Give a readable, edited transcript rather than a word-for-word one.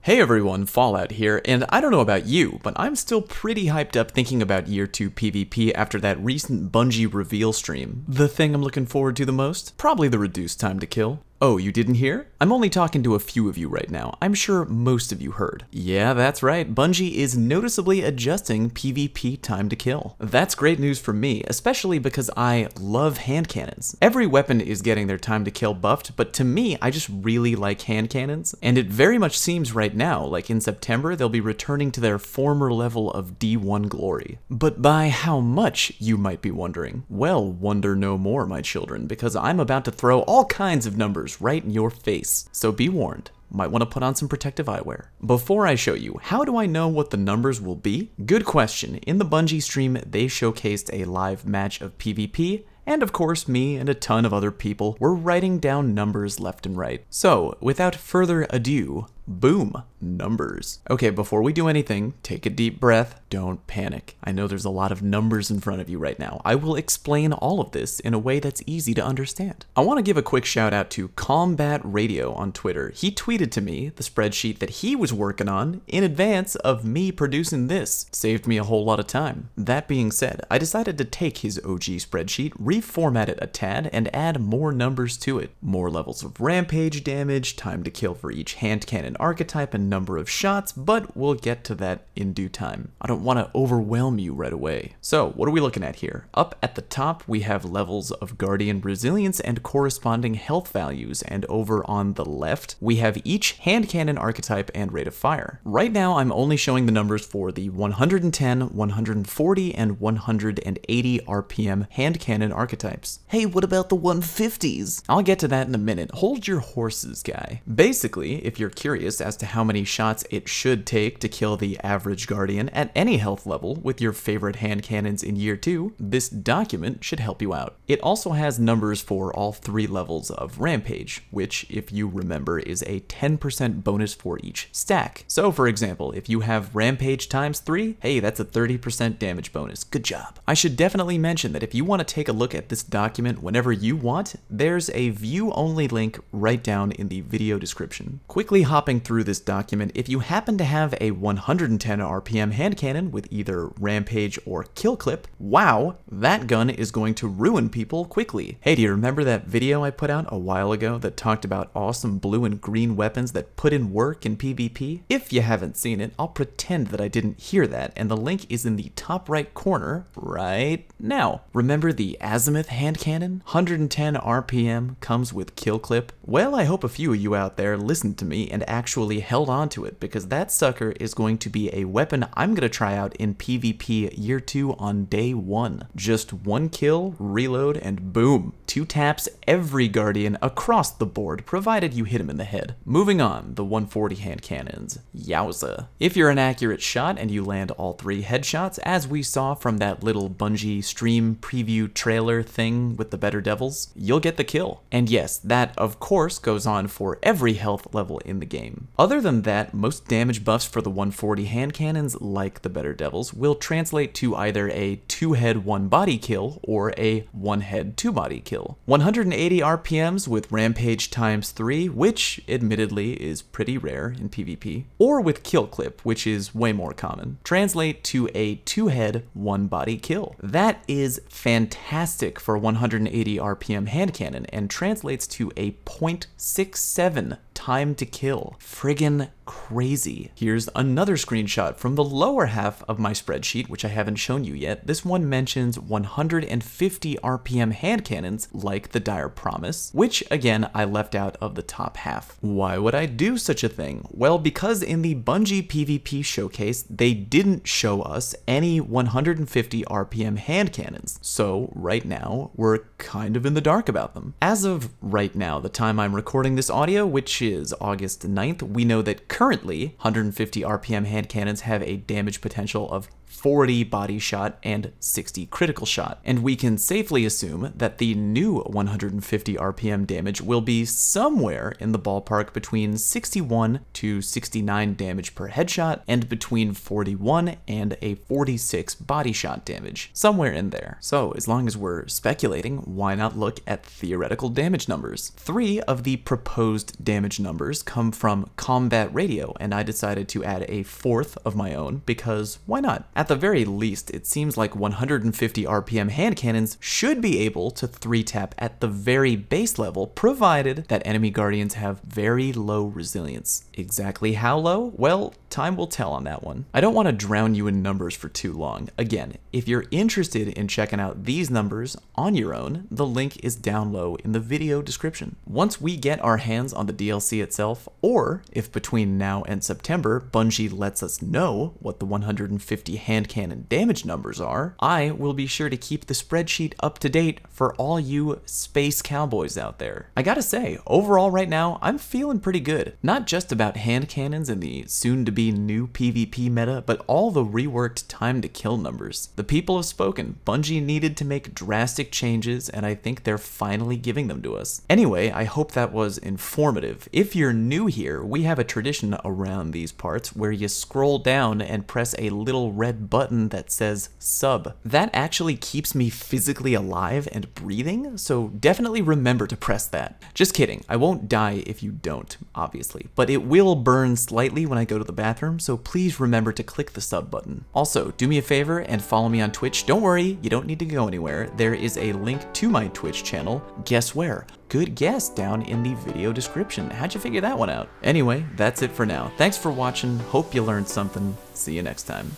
Hey everyone, Fallout here, and I don't know about you, but I'm still pretty hyped up thinking about Year 2 PvP after that recent Bungie reveal stream. The thing I'm looking forward to the most? Probably the reduced time to kill. Oh, you didn't hear? I'm only talking to a few of you right now. I'm sure most of you heard. Yeah, that's right. Bungie is noticeably adjusting PvP time to kill. That's great news for me, especially because I love hand cannons. Every weapon is getting their time to kill buffed, but to me, I just really like hand cannons. And it very much seems right now, like in September, they'll be returning to their former level of D1 glory. But by how much, you might be wondering? Well, wonder no more, my children, because I'm about to throw all kinds of numbers right in your face, so be warned. Might want to put on some protective eyewear. Before I show you, how do I know what the numbers will be? Good question. In the Bungie stream, they showcased a live match of PvP, and of course, me and a ton of other people were writing down numbers left and right. So, without further ado, boom, numbers. Okay, before we do anything, take a deep breath, don't panic. I know there's a lot of numbers in front of you right now. I will explain all of this in a way that's easy to understand. I want to give a quick shout out to Combat Radio on Twitter. He tweeted to me the spreadsheet that he was working on in advance of me producing this. Saved me a whole lot of time. That being said, I decided to take his OG spreadsheet, reformat it a tad, and add more numbers to it. More levels of rampage damage, time to kill for each hand cannon archetype, and number of shots, but we'll get to that in due time. I don't want to overwhelm you right away. So, what are we looking at here? Up at the top, we have levels of Guardian Resilience and corresponding health values, and over on the left, we have each hand cannon archetype and rate of fire. Right now, I'm only showing the numbers for the 110, 140, and 180 RPM hand cannon archetypes. Hey, what about the 150s? I'll get to that in a minute. Hold your horses, guy. Basically, if you're curious as to how many shots it should take to kill the average Guardian at any health level with your favorite hand cannons in Year 2, this document should help you out. It also has numbers for all 3 levels of Rampage, which, if you remember, is a 10% bonus for each stack. So, for example, if you have Rampage times 3, hey, that's a 30% damage bonus. Good job. I should definitely mention that if you want to take a look at this document whenever you want, there's a view-only link right down in the video description. Quickly hopping through this document, if you happen to have a 110 RPM hand cannon with either Rampage or Kill Clip, wow, that gun is going to ruin people quickly. Hey, do you remember that video I put out a while ago that talked about awesome blue and green weapons that put in work in PvP? If you haven't seen it, I'll pretend that I didn't hear that, and the link is in the top right corner right now. Remember the Azimuth hand cannon? 110 RPM, comes with Kill Clip. Well, I hope a few of you out there listened to me and actually held on to it, because that sucker is going to be a weapon I'm going to try out in PvP Year 2 on day 1. Just 1 kill, reload, and boom. 2 taps every Guardian across the board, provided you hit him in the head. Moving on, the 140 hand cannons. Yowza. If you're an accurate shot and you land all 3 headshots, as we saw from that little Bungie stream preview trailer thing with the Better Devils, you'll get the kill. And yes, that of course goes on for every health level in the game. Other than that, most damage buffs for the 140 hand cannons, like the Better Devils, will translate to either a 2-head 1-body kill or a 1-head 2-body kill. 180 RPMs with Rampage times 3, which admittedly is pretty rare in PvP, or with Kill Clip, which is way more common, translate to a 2-head 1-body kill. That is fantastic for 180 RPM hand cannon and translates to a 0.67 time to kill. Friggin' crazy. Here's another screenshot from the lower half of my spreadsheet, which I haven't shown you yet. This one mentions 150 RPM hand cannons like the Dire Promise, which again I left out of the top half. Why would I do such a thing? Well, because in the Bungie PvP showcase, they didn't show us any 150 RPM hand cannons. So right now, we're kind of in the dark about them. As of right now, the time I'm recording this audio, which is August 9th, we know that currently 150 RPM hand cannons have a damage potential of 40 body shot, and 60 critical shot. And we can safely assume that the new 150 RPM damage will be somewhere in the ballpark between 61 to 69 damage per headshot and between 41 and a 46 body shot damage, somewhere in there. So as long as we're speculating, why not look at theoretical damage numbers? 3 of the proposed damage numbers come from Combat Radio, and I decided to add a 4th of my own because why not? At the very least, it seems like 150 RPM hand cannons should be able to 3-tap at the very base level, provided that enemy guardians have very low resilience. Exactly how low? Well, time will tell on that one. I don't want to drown you in numbers for too long. Again, if you're interested in checking out these numbers on your own, the link is down low in the video description. Once we get our hands on the DLC itself, or if between now and September, Bungie lets us know what the 150 hand cannon damage numbers are, I will be sure to keep the spreadsheet up to date for all you space cowboys out there. I gotta say, overall right now, I'm feeling pretty good. Not just about hand cannons and the soon-to-be new PvP meta, but all the reworked time to kill numbers. The people have spoken. Bungie needed to make drastic changes, and I think they're finally giving them to us. Anyway, I hope that was informative. If you're new here, we have a tradition around these parts where you scroll down and press a little red button that says sub. That actually keeps me physically alive and breathing, so definitely remember to press that. Just kidding, I won't die if you don't, obviously, but it will burn slightly when I go to the bathroom, so please remember to click the sub button. Also, do me a favor and follow me on Twitch. Don't worry, you don't need to go anywhere. There is a link to my Twitch channel. Guess where? Good guess, down in the video description. How'd you figure that one out? Anyway, that's it for now. Thanks for watching. Hope you learned something. See you next time.